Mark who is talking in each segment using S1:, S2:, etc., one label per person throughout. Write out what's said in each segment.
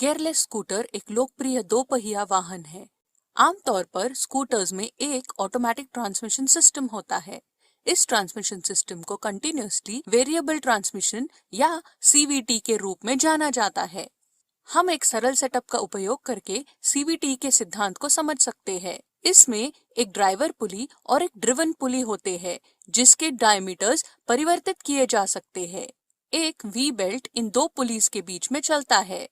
S1: Gearless scooter एक लोकप्रिय दो पहिया वाहन है। आमतौर पर स्कूटर्स में एक ऑटोमेटिक ट्रांसमिशन सिस्टम होता है। इस ट्रांसमिशन सिस्टम को कंटिन्यूअसली वेरिएबल ट्रांसमिशन या सीवीटी के रूप में जाना जाता है। हम एक सरल सेटअप का उपयोग करके सीवीटी के सिद्धांत को समझ सकते हैं। इसमें एक ड्राइवर पुली और एक ड्रिवन पुली होते हैं, जिसके डायमीटर्स परिवर्तित किए जा सकते हैं। एक वी बेल्ट इन दो पुलीज के बीच में चलता है।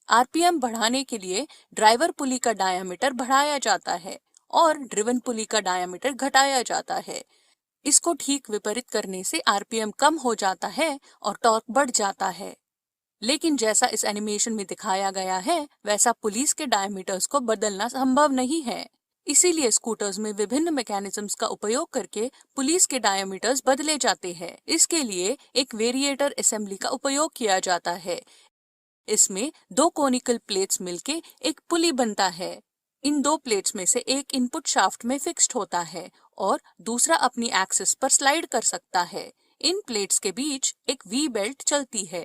S1: आरपीएम बढ़ाने के लिए ड्राइवर पुली का डायामीटर बढ़ाया जाता है और ड्रिवन पुली का डायामीटर घटाया जाता है। इसको ठीक विपरीत करने से आरपीएम कम हो जाता है और टॉर्क बढ़ जाता है। लेकिन जैसा इस एनिमेशन में दिखाया गया है, वैसा पुलिस के डायमीटर्स को बदलना संभव नहीं है। इसीलिए स्कूटर्स में विभिन्न मैकेनिज्म्स का उपयोग करके पुलिस के डायमीटर्स बदले जाते हैं। इसके लिए एक वेरिएटर असेंबली का उपयोग किया जाता है। इसमें दो कोनिकल प्लेट्स मिलके एक पुली बनता है। इन दो प्लेट्स में से एक इनपुट शाफ्ट में फिक्स्ड होता है और दूसरा अपनी एक्सिस पर स्लाइड कर सकता है। इन प्लेट्स के बीच एक वी बेल्ट चलती है।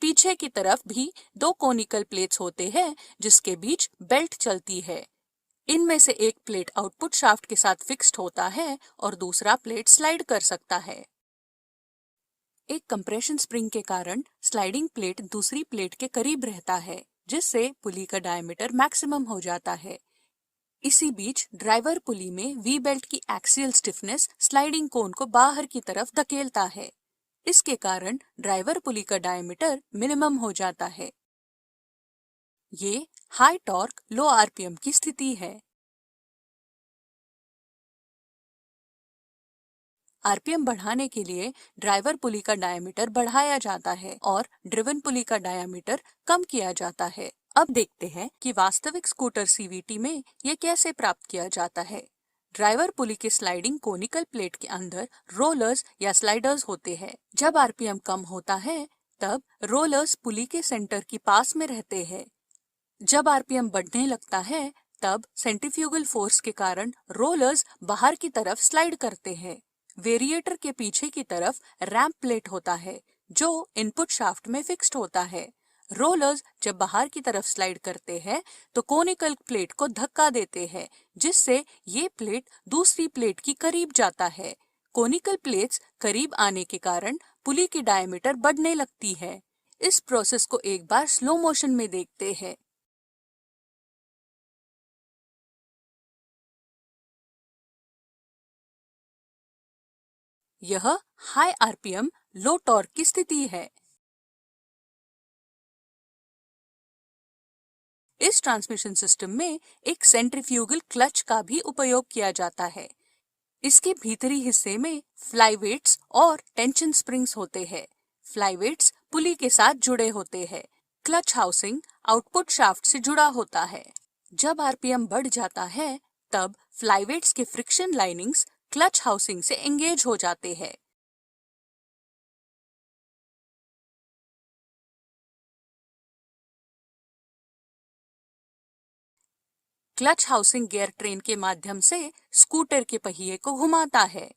S1: पीछे की तरफ भी दो कोनिकल प्लेट्स होते हैं, जिसके बीच बेल्ट चलती है। इनमें से एक प्लेट आउटपुट शाफ्ट के साथ फिक्स्ड होता है और दूसरा प्लेट स्लाइड कर सकता है। एक कंप्रेशन स्प्रिंग के कारण स्लाइडिंग प्लेट दूसरी प्लेट के करीब रहता है, जिससे पुली का डायमीटर मैक्सिमम हो जाता है। इसी बीच ड्राइवर पुली में वी बेल्ट की एक्सियल स्टिफनेस स्लाइडिंग कोन को बाहर की तरफ धकेलता है। इसके कारण ड्राइवर पुली का डायमीटर मिनिमम हो जाता है। ये हाई टॉर्क लो आरपीएम की स्थिति है। आरपीएम बढ़ाने के लिए ड्राइवर पुली का डायमीटर बढ़ाया जाता है और ड्रिवन पुली का डायमीटर कम किया जाता है। अब देखते हैं कि वास्तविक स्कूटर सीवीटी में यह कैसे प्राप्त किया जाता है। ड्राइवर पुली के स्लाइडिंग कोनिकल प्लेट के अंदर रोलर्स या स्लाइडर्स होते हैं। जब आरपीएम कम होता है, तब रोलर्स पुली के सेंटर की पास में रहते हैं। जब आरपीएम बढ़ने लगता है, तब सेंट्रीफ्यूगल फोर्स के कारण रोलर्स बाहर की तरफ स्लाइड करते हैं। वेरिएटर के पीछे की तरफ रैंप प्लेट होता है, जो इनपुट शाफ्ट में फिक्स्ड होता है। रोलर्स जब बाहर की तरफ स्लाइड करते हैं, तो कोनिकल प्लेट को धक्का देते हैं, जिससे ये प्लेट दूसरी प्लेट की करीब जाता है। कोनिकल प्लेट्स करीब आने के कारण पुली की डायमीटर बढ़ने लगती है। इस प्रोसेस को एक बार स्लो मोशन में देखते हैं। यह हाई आरपीएम लो टॉर्क की स्थिति है। इस ट्रांसमिशन सिस्टम में एक सेंट्रीफ्यूगल क्लच का भी उपयोग किया जाता है। इसके भीतरी हिस्से में फ्लाईवेट्स और टेंशन स्प्रिंग्स होते हैं। फ्लाईवेट्स पुली के साथ जुड़े होते हैं। क्लच हाउसिंग आउटपुट शाफ्ट से जुड़ा होता है। जब आरपीएम बढ़ जाता है, तब फ्लाईवेट्स के फ्रिक्शन लाइनिंग्स क्लच हाउसिंग से एंगेज हो जाते हैं। क्लच हाउसिंग गियर ट्रेन के माध्यम से स्कूटर के पहिए को घुमाता है।